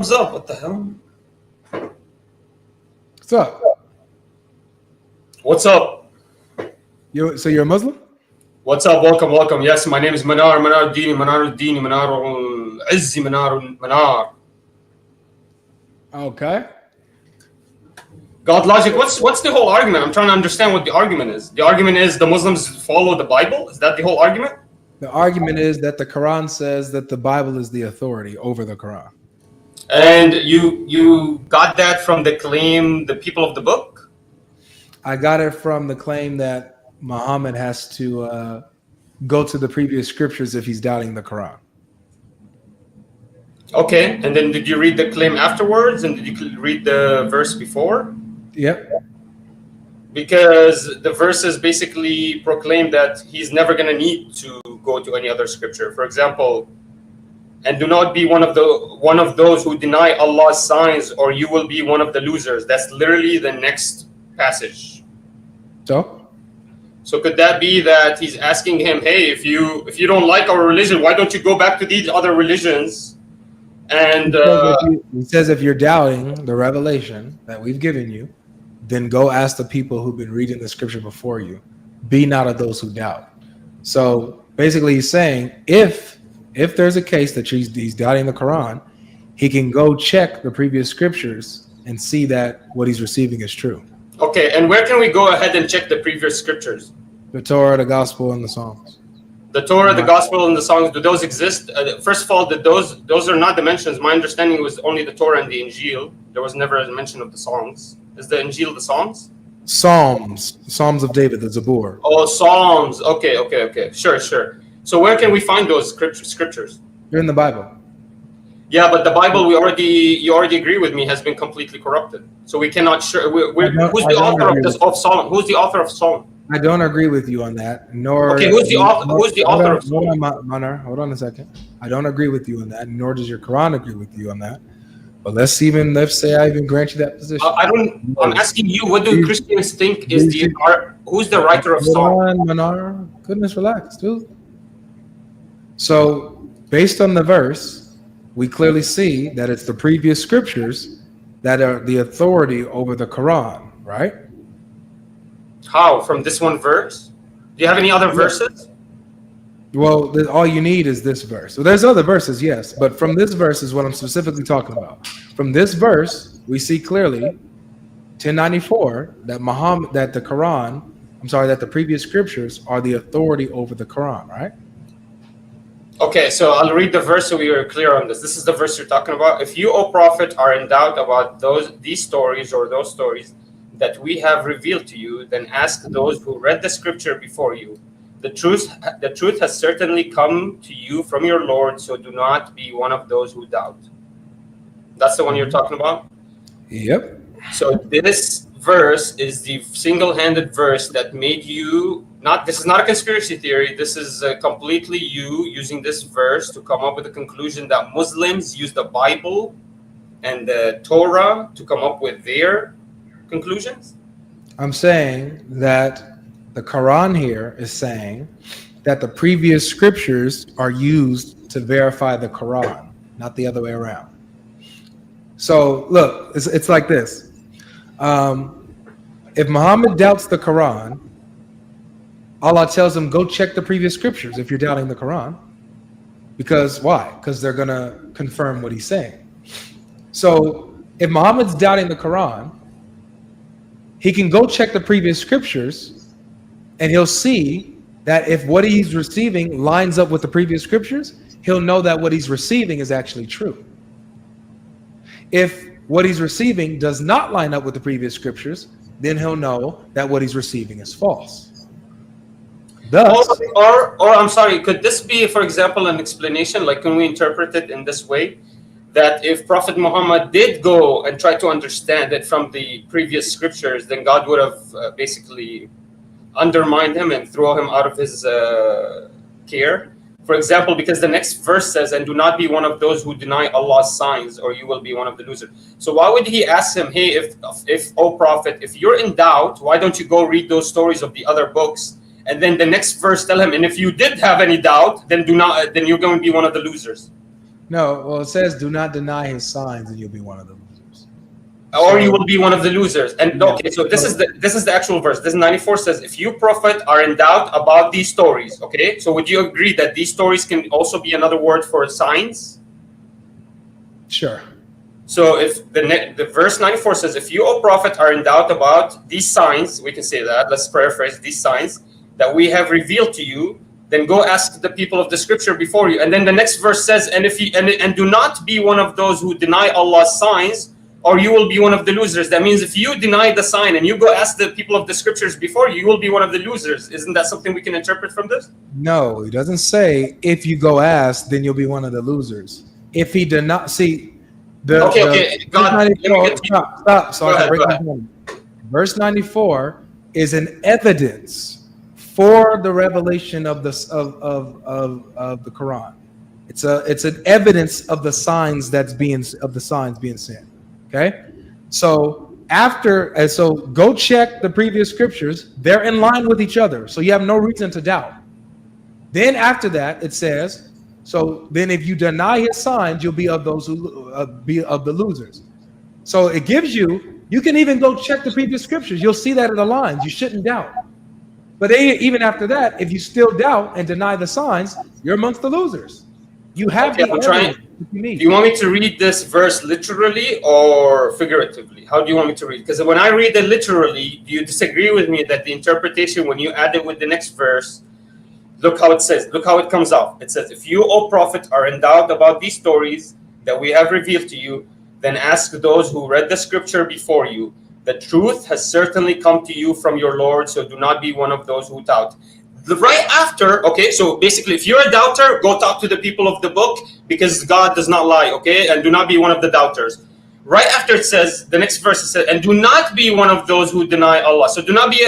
thumbs up. What the hell? What's up? What's up? So you're a Muslim? What's up? Welcome. Yes, my name is Manar Dini, Manar Izzi, Manar. Okay. God logic. What's the whole argument? I'm trying to understand what the argument is. The argument is the Muslims follow the Bible. Is that the whole argument? The argument is that the Quran says that the Bible is the authority over the Quran. And you got that from the claim, the people of the book? I got it from the claim that Muhammad has to go to the previous scriptures if he's doubting the Quran. Okay, and then did you read the claim afterwards, and did you read the verse before? Yep. Because the verses basically proclaim that he's never going to need to go to any other scripture. For example, and do not be one of those who deny Allah's signs, or you will be one of the losers. That's literally the next passage. So could that be that he's asking him, hey, if you don't like our religion, why don't you go back to these other religions? And he says if you're doubting the revelation that we've given you, then go ask the people who've been reading the scripture before you. Be not of those who doubt. So basically he's saying if there's a case that he's doubting the Quran, he can go check the previous scriptures and see that what he's receiving is true. Okay, and where can we go ahead and check the previous scriptures? The Torah, the Gospel, and the Psalms. The Torah, the Gospel, and the Psalms, do those exist? First of all, those are not the mentions. My understanding was only the Torah and the Injil. There was never a mention of the Psalms. Is the Injil the Psalms? Psalms of David, the Zabur. Oh, Psalms. Okay. Sure. So where can we find those scriptures? They're in the Bible. Yeah, but the Bible, you already agree with me, has been completely corrupted. So we cannot sure. Who's the author of Psalm? Who's the author of Psalm? I don't agree with you on that. Okay, who's the author of Psalm? Hold on a second. I don't agree with you on that, nor does your Quran agree with you on that. But let's say I even grant you that position. I'm asking you, what do Christians think is who's the writer of Psalm? Manar, goodness, relax, dude. So, based on the verse, we clearly see that it's the previous scriptures that are the authority over the Quran, right? How? From this one verse? Do you have any other verses? Well, all you need is this verse. So there's other verses, yes, but from this verse is what I'm specifically talking about. From this verse, we see clearly 1094 that that the previous scriptures are the authority over the Quran, right? Okay, so I'll read the verse so we are clear on this. This is the verse you're talking about. If you, O Prophet, are in doubt about these stories or those stories that we have revealed to you, then ask those who read the scripture before you. The truth has certainly come to you from your Lord, so do not be one of those who doubt. That's the one you're talking about? Yep. So this verse is the single-handed verse that made you, this is not a conspiracy theory, this is completely you using this verse to come up with a conclusion that Muslims use the Bible and the Torah to come up with their conclusions? I'm saying that the Quran here is saying that the previous scriptures are used to verify the Quran, not the other way around. So look, it's like this. If Muhammad doubts the Quran, Allah tells him, go check the previous scriptures if you're doubting the Quran. Because why? Because they're going to confirm what he's saying. So if Muhammad's doubting the Quran, he can go check the previous scriptures and he'll see that if what he's receiving lines up with the previous scriptures, he'll know that what he's receiving is actually true. If what he's receiving does not line up with the previous scriptures, then he'll know that what he's receiving is false. Thus, or I'm sorry, could this be, for example, an explanation? Like, can we interpret it in this way? That if Prophet Muhammad did go and try to understand it from the previous scriptures, then God would have basically undermined him and throw him out of his care. For example, because the next verse says, and do not be one of those who deny Allah's signs, or you will be one of the losers. So why would he ask him, hey, if O Prophet, if you're in doubt, why don't you go read those stories of the other books? And then the next verse tell him, and if you did have any doubt, then you're going to be one of the losers. No, well, it says, "Do not deny his signs, and you'll be one of the losers." Or you will be one of the losers. And Yeah. okay, so this is the actual verse. This 94 says, if you prophet are in doubt about these stories, okay, so would you agree that these stories can also be another word for signs? Sure. So if the verse 94 says, if you, O prophet, are in doubt about these signs, we can say that, let's paraphrase, these signs that we have revealed to you, then go ask the people of the scripture before you. And then the next verse says, and if you and do not be one of those who deny Allah's signs, or you will be one of the losers. That means if you deny the sign and you go ask the people of the scriptures before you, you will be one of the losers. Isn't that something we can interpret from this? No, he doesn't say if you go ask, then you'll be one of the losers. If he did not see Okay, God, let me get stop. So Go I can ahead, break go it ahead. down. Verse 94 is an evidence for the revelation of the Quran. It's an evidence of the signs being sent. Okay, so go check the previous scriptures. They're in line with each other, so you have no reason to doubt. Then after that, it says, so then if you deny his signs, you'll be of those who be of the losers. So it gives you can even go check the previous scriptures. You'll see that it aligns. You shouldn't doubt. But even after that, if you still doubt and deny the signs, you're amongst the losers. You have Okay, I'm trying. you need. Do you want me to read this verse literally or figuratively? How do you want me to read? Because when I read it literally, do you disagree with me that the interpretation, when you add it with the next verse, look how it says, look how it comes out. It says, if you, O prophet, are in doubt about these stories that we have revealed to you, then ask those who read the scripture before you. The truth has certainly come to you from your Lord, so do not be one of those who doubt. Right after, okay, so basically, if you're a doubter, go talk to the people of the book, because God does not lie, okay? And do not be one of the doubters. Right after it says, the next verse says, and do not be one of those who deny Allah. So do not be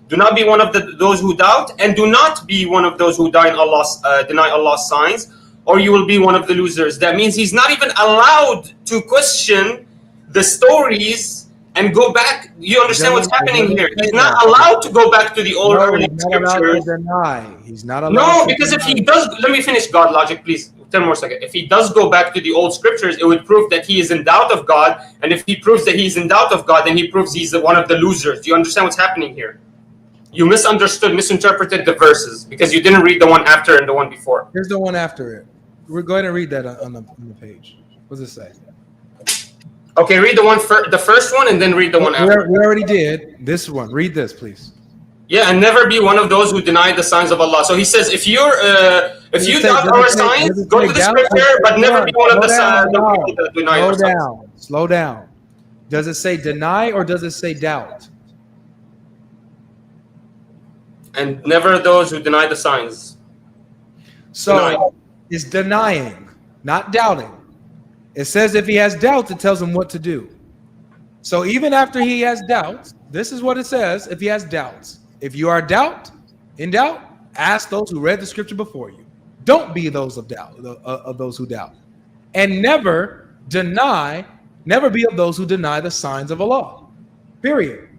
do not be one of those who doubt, and do not be one of those who deny Allah's signs, or you will be one of the losers. That means he's not even allowed to question the stories and go back. You understand what's happening here? He's not allowed to go back to the old early scriptures. He's not allowed. No, because if he does, let me finish. God logic, please. 10 more seconds. If he does go back to the old scriptures, it would prove that he is in doubt of God. And if he proves that he's in doubt of God, then he proves he's one of the losers. Do you understand what's happening here? You misinterpreted the verses because you didn't read the one after and the one before. Here's the one after it. We're going to read that on the page. What does it say? Okay, read the first one, and then read the one after. We already did this one. Read this, please. Yeah, and never be one of those who deny the signs of Allah. So he says, if you doubt our signs, go to the scripture, but never be one of the people that deny our signs. Slow down. Does it say deny or does it say doubt? And never those who deny the signs. So it's denying, not doubting. It says if he has doubts, it tells him what to do. So even after he has doubts, this is what it says if he has doubts. If you are in doubt, ask those who read the scripture before you. Don't be those of those who doubt. And never be of those who deny the signs of Allah. Period.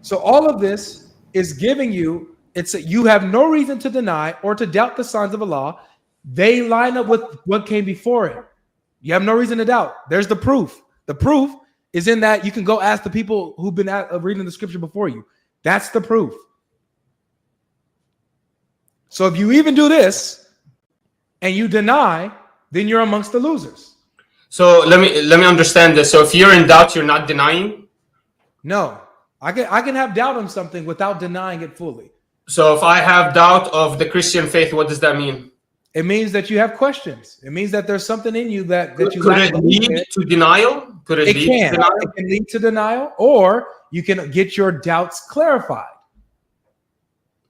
So all of this is giving you, you have no reason to deny or to doubt the signs of Allah. They line up with what came before it. You have no reason to doubt. There's the proof. The proof is in that you can go ask the people who've been reading the scripture before you. That's the proof. So if you even do this and you deny, then you're amongst the losers. So let me understand this. So if you're in doubt, you're not denying? No. I can have doubt on something without denying it fully. So if I have doubt of the Christian faith, what does that mean? It means that you have questions. It means that there's something in you that you could it lead to denial? Could it lead to denial? It can lead to denial, or you can get your doubts clarified.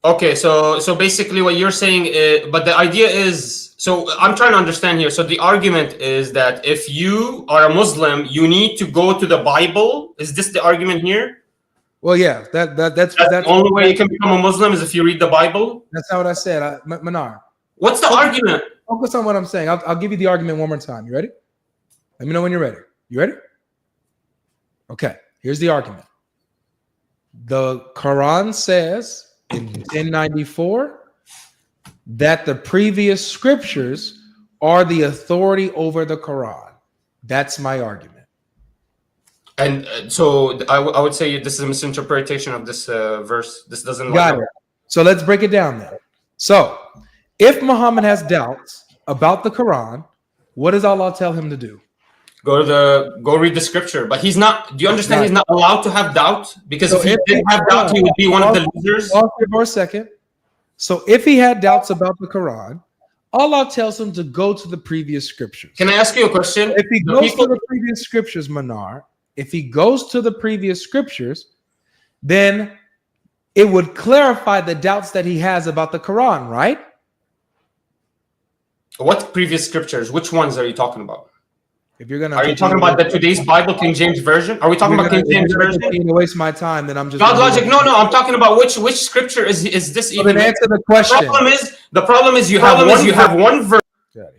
Okay, so basically what you're saying is, but the idea is, so I'm trying to understand here. So the argument is that if you are a Muslim, you need to go to the Bible. Is this the argument here? Well, yeah, that's the only way you can become a Muslim is if you read the Bible. That's not what I said, Manar. What's the argument? Focus on what I'm saying. I'll give you the argument one more time. You ready? Let me know when you're ready. You ready? Okay, here's the argument. The Quran says in 1094 that the previous scriptures are the authority over the Quran. That's my argument. And so I would say this is a misinterpretation of this verse. This doesn't line Got up. it. So let's break it down then. So if Muhammad has doubts about the Quran, what does Allah tell him to do? Go read the scripture. But he's not. Do you understand? He's not allowed to have doubt, because So if he if didn't have doubt, he would be one of the losers. Pause here for a second. So if he had doubts about the Quran, Allah tells him to go to the previous scriptures. Can I ask you a question? If he goes to the previous scriptures, Manar, if he goes to the previous scriptures, then it would clarify the doubts that he has about the Quran, right? What previous scriptures? Which ones are you talking about? If you're gonna, are you talking about the today's Bible, King James version? Are we talking about King James version? If you're gonna waste my time, then I'm just God logic. No, I'm talking about which scripture is this? So then answer the question. The problem is you have one verse.